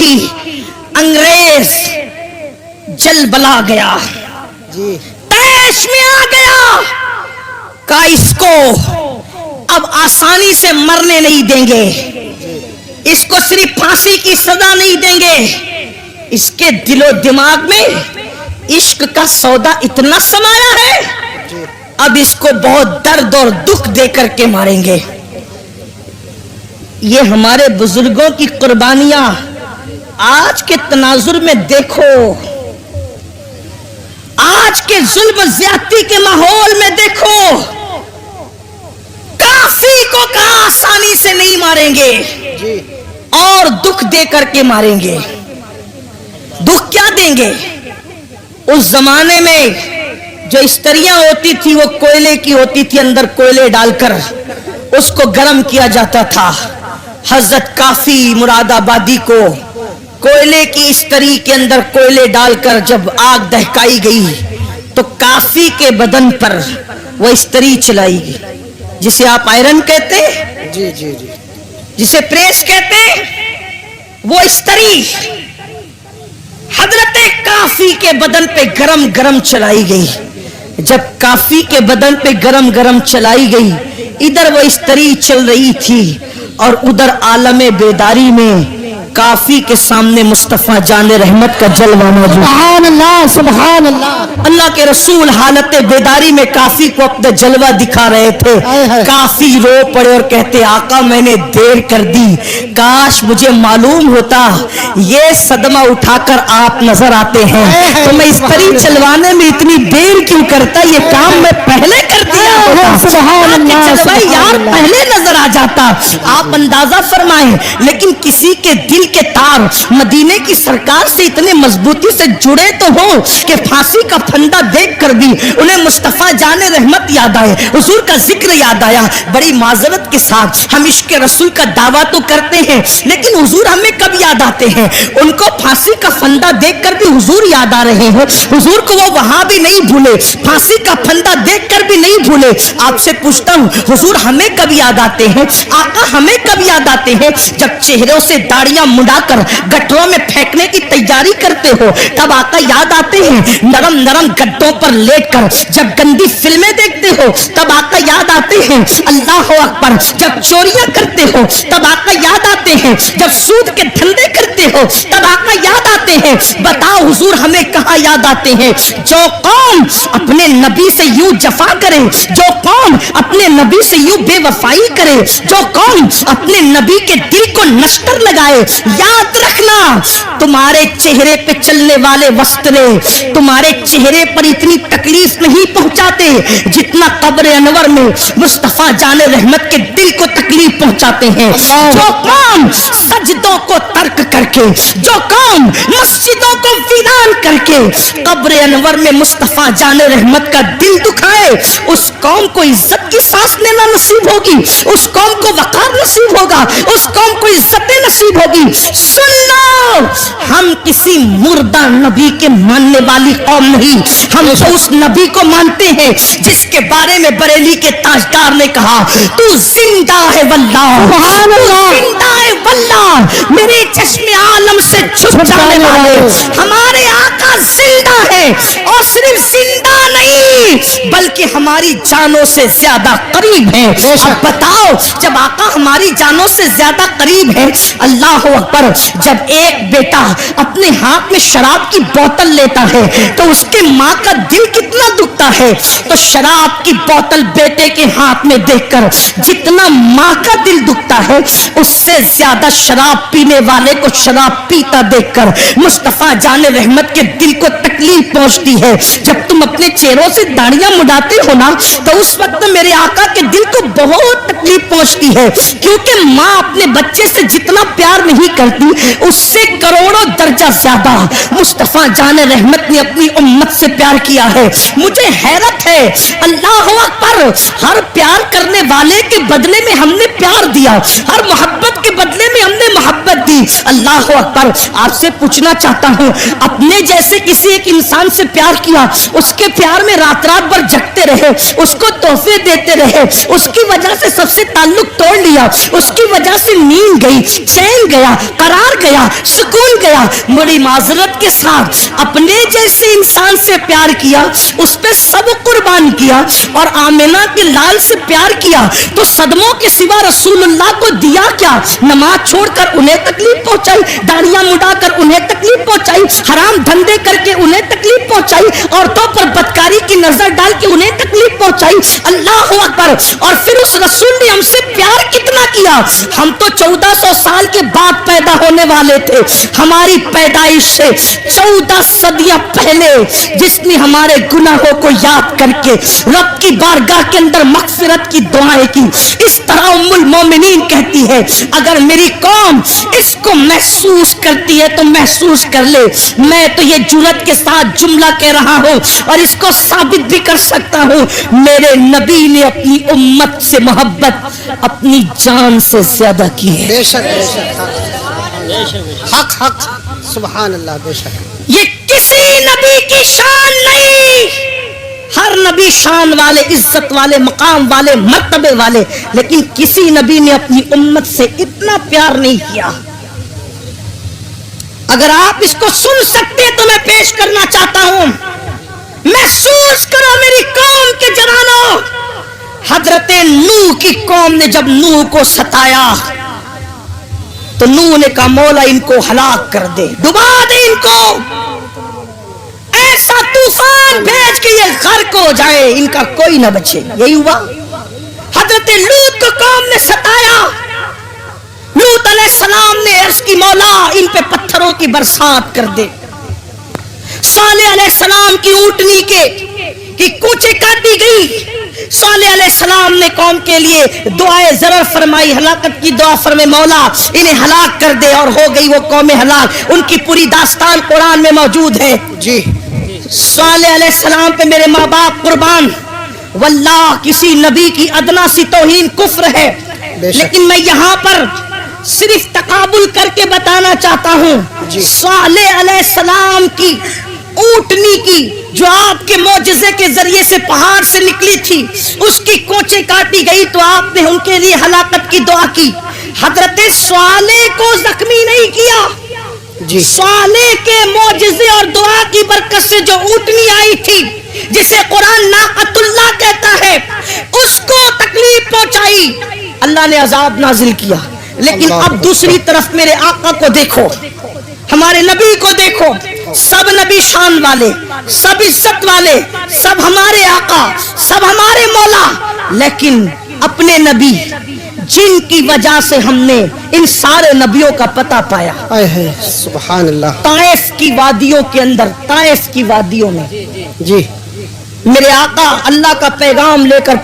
دیکھی انگریز جل بلا گیا، تیش میں آ گیا، کہا اس کو اب آسانی سے مرنے نہیں دیں گے، اس کو صرف پھانسی کی سزا نہیں دیں گے، اس کے دل و دماغ میں عشق کا سودا اتنا سمایا ہے، اب اس کو بہت درد اور دکھ دے کر کے ماریں گے۔ یہ ہمارے بزرگوں کی قربانیاں آج کے تناظر میں دیکھو، آج کے ظلم و زیادتی کے ماحول میں دیکھو، کافی کو کہاں آسانی سے نہیں ماریں گے اور دکھ دے کر کے ماریں گے۔ دکھ کیا دیں گے؟ اس زمانے میں جو استریاں ہوتی تھی وہ کوئلے کی ہوتی تھی، اندر کوئلے ڈال کر اس کو گرم کیا جاتا تھا۔ حضرت کافی مراد آبادی کو کوئلے کی استری کے اندر کوئلے ڈال کر جب آگ دہکائی گئی تو کافی کے بدن پر وہ استری چلائی گئی، جسے آپ آئرن کہتے ہیں، جسے پریس کہتے ہیں، وہ استری حضرت کافی کے بدن پہ گرم گرم چلائی گئی۔ جب کافی کے بدن پہ گرم گرم چلائی گئی، ادھر وہ استری چل رہی تھی اور ادھر عالم بیداری میں کافی کے سامنے مصطفیٰ جان رحمت کا جلوہ موجود۔ سبحان اللہ، سبحان اللہ۔ اللہ کے رسول حالت بیداری میں کافی کو اپنا جلوہ دکھا رہے تھے۔ کافی رو پڑے اور کہتے آقا میں نے دیر کر دی، کاش مجھے معلوم ہوتا یہ صدمہ اٹھا کر آپ نظر آتے ہیں تو میں اس طرح چلوانے میں اتنی دیر کیوں کرتا، یہ کام میں پہلے کر دیا ہوتا، سبحان اللہ، جلوہ یار پہلے نظر آ جاتا۔ آپ اندازہ فرمائیں، لیکن کسی کے دل کے تار مدینے کی سرکار سے اتنے مضبوطی سے جڑے تو ہوں کہ پھانسی کا پھندا دیکھ کر بھی انہیں مصطفیٰ جان رحمت یاد آئے، حضور کا ذکر یاد آیا۔ بڑی معذرت کے ساتھ ہم عشق رسول کا دعویٰ تو کرتے ہیں، لیکن حضور ہمیں کب یاد آتے ہیں؟ ان کو پھانسی کا پھندا دیکھ کر بھی حضور یاد آ رہے ہیں، حضور کو وہ وہاں بھی نہیں بھولے، پھانسی کا پھندا دیکھ کر بھی نہیں بھولے۔ آپ سے پوچھتا ہوں حضور ہمیں کب یاد آتے ہیں؟ آقا ہمیں کب یاد آتے ہیں؟ جب چہروں سے داڑیاں مڈا کر گٹروں میں پھینکنے کی تیاری کرتے ہو تب آقا یاد آتے ہیں، نرم نرم گدوں پر لیٹ کر جب گندی فلمیں دیکھتے ہو تب آقا یاد آتے ہیں، اللہ اکبر، جب چوریاں کرتے ہو تب آقا یاد آتے ہیں، جب سود کے دھندے کرتے ہو تب آقا یاد آتے ہیں۔ بتاؤ حضور ہمیں کہاں یاد آتے ہیں؟ جو قوم اپنے نبی سے یوں جفا کرے، جو قوم اپنے نبی سے یوں بے وفائی کرے، جو قوم اپنے نبی کے دل کو نشتر لگائے، یاد رکھنا تمہارے چہرے پہ چلنے والے وسطرے تمہارے چہرے پر اتنی تکلیف نہیں پہنچاتے جتنا قبر انور میں مصطفیٰ جان رحمت کے دل کو تکلیف پہنچاتے ہیں۔ جو قوم سجدوں کو ترک کر کے، جو قوم مسجدوں کو ویران کر کے قبر انور میں مصطفیٰ جان رحمت کا دل دکھائے، اس قوم کو عزت کی سانس لینا نصیب ہوگی، اس قوم کو وقار نصیب ہوگا، اس قوم کو عزت نصیب ہوگی۔ سن لو، ہم کسی مردہ نبی کے ماننے والی قوم نہیں، ہم تو اس نبی کو مانتے ہیں جس کے بارے میں بریلی کے تاجدار نے کہا تو زندہ ہے واللہ، سبحان اللہ، زندہ ہے واللہ، میرے چشم عالم سے چھپ جانے والے ہمارے آقا زندہ ہے، اور صرف زندہ نہیں بلکہ ہماری جانوں سے زیادہ قریب ہیں۔ اب بتاؤ جب آقا ہماری جانوں سے زیادہ قریب ہے، اللہ اکبر، جب ایک بیٹا اپنے ہاتھ میں شراب کی بوتل لیتا ہے تو اس کے ماں کا دل کتنا دکھتا ہے، تو شراب کی بوتل بیٹے کے ہاتھ میں دیکھ کر جتنا ماں کا دل دکھتا ہے اس سے زیادہ شراب پینے والے کو شراب پیتا دیکھ کر مصطفیٰ جان رحمت کے دل کو تکلیف پہنچتی ہے۔ جب تم اپنے چہروں سے داڑیاں مڈاتے ہو نا تو اس وقت میرے آقا کے دل کو بہت تکلیف پہنچتی ہے، کیونکہ ماں اپنے بچے سے جتنا پیار نہیں کرتی اس سے کروڑوں درجہ زیادہ مصطفیٰ جان رحمت نے اپنی امت سے پیار کیا ہے۔ مجھے حیرت ہے، اللہ اکبر، ہر پیار کرنے والے کے بدلے میں ہم نے پیار دیا، ہر محبت کے بدلے میں ہم نے محبت دی۔ اللہ اکبر، آپ سے پوچھنا چاہتا ہوں اپنے جیسے کسی ایک انسان سے پیار کیا، اس کے پیار پیار میں رات رات بھر جگتے رہے, اس کو تحفے دیتے رہے, اس کی وجہ سے سب سے تعلق توڑ لیا, اس کی وجہ سے نیند گئی, چین گیا, قرار گیا, سکون گیا. بڑی معذرت کے ساتھ اپنے جیسے انسان سے پیار کیا, اس پہ سب قربان کیا, اور آمنہ کے لال سے پیار کیا تو صدموں کے سوا رسول اللہ کو دیا کیا؟ نماز چھوڑ کر انہیں تکلیف پہنچائی, داڑیاں مڈا کر انہیں تکلیف پہنچائی, حرام دھندے کر کے انہیں تکلیف پہنچائی, عورتوں پر بدکاری کی نظر ڈال کے انہیں تکلیف پہنچائی. اللہ اکبر. اور پھر اس رسول نے ہم سے پیار کتنا کیا. ہم تو 1400 سال کے بعد پیدا ہونے والے تھے, ہماری پیدائش سے 14 صدیاں پہلے جس نے ہمارے گناہوں کو یاد کر کے رب کی بارگاہ کے اندر مغفرت کی دعائیں کی. اس طرح ام المومنین کہتی ہے, اگر میری قوم اس کو محسوس کرتی ہے تو محسوس کر لے. میں تو یہ جرأت کے ساتھ جملہ کہہ رہا ہوں اور اس کو ثابت بھی کر سکتا ہوں, میرے نبی نے اپنی امت سے محبت اپنی جان سے زیادہ کی ہے. بے شک بے شک, حق حق, سبحان اللہ. بے شک یہ کسی نبی کی شان نہیں. ہر نبی شان والے, عزت والے, مقام والے, مرتبے والے, لیکن کسی نبی نے اپنی امت سے اتنا پیار نہیں کیا. اگر آپ اس کو سن سکتے تو میں پیش کرنا چاہتا ہوں. محسوس کرو میری قوم کے جوانوں, حضرت نوح کی قوم نے جب نوح کو ستایا تو نوح نے کہا مولا ان کو ہلاک کر دے, ڈبا دے ان کو, ایسا طوفان بھیج کے یہ غرق ہو جائے, ان کا کوئی نہ بچے. یہی ہوا. حضرت لوط کو قوم نے ستایا, لوط علیہ السلام نے عرض کی مولا ان پہ پتھروں کی برسات کر دے. صالح علیہ السلام کی اونٹنی کی کوچے کاٹی گئی. صالح علیہ السلام نے قوم کے لیے دعائے ضرر فرمائی, ہلاکت کی دعا فرمائے مولا انہیں ہلاک کر دے, اور ہو گئی وہ قوم ہلاک. ان کی پوری داستان قرآن میں موجود ہے. جی. صالح علیہ السلام پہ میرے ماں باپ قربان, واللہ کسی نبی کی ادنا سی توہین کفر ہے, لیکن میں یہاں پر صرف تقابل کر کے بتانا چاہتا ہوں. صالح علیہ السلام کی اونٹنی کی جو آپ کے معجزے کے ذریعے سے پہاڑ سے نکلی تھی, اس کی کوچے کاٹی گئی تو آپ نے ان کے لیے ہلاکت کی دعا کی. حضرت صالح کو زخمی نہیں کیا. جی. صالح کے معجزے اور دعا کی برکت سے جو اونٹنی آئی تھی جسے قرآن ناقۃ اللہ کہتا ہے, اس کو تکلیف پہنچائی, اللہ نے عذاب نازل کیا. لیکن اب دوسری طرف میرے آقا کو دیکھو, ہمارے نبی کو دیکھو, سب نبی شان والے, سب عزت والے, سب ہمارے آقا, سب ہمارے مولا, لیکن اپنے نبی جن کی وجہ سے ہم نے ان سارے نبیوں کا پتہ پایا, سبحان اللہ, طائف کی وادیوں کے اندر, طائف کی وادیوں میں. جی. میرے آقا اللہ کا پیغام لے کر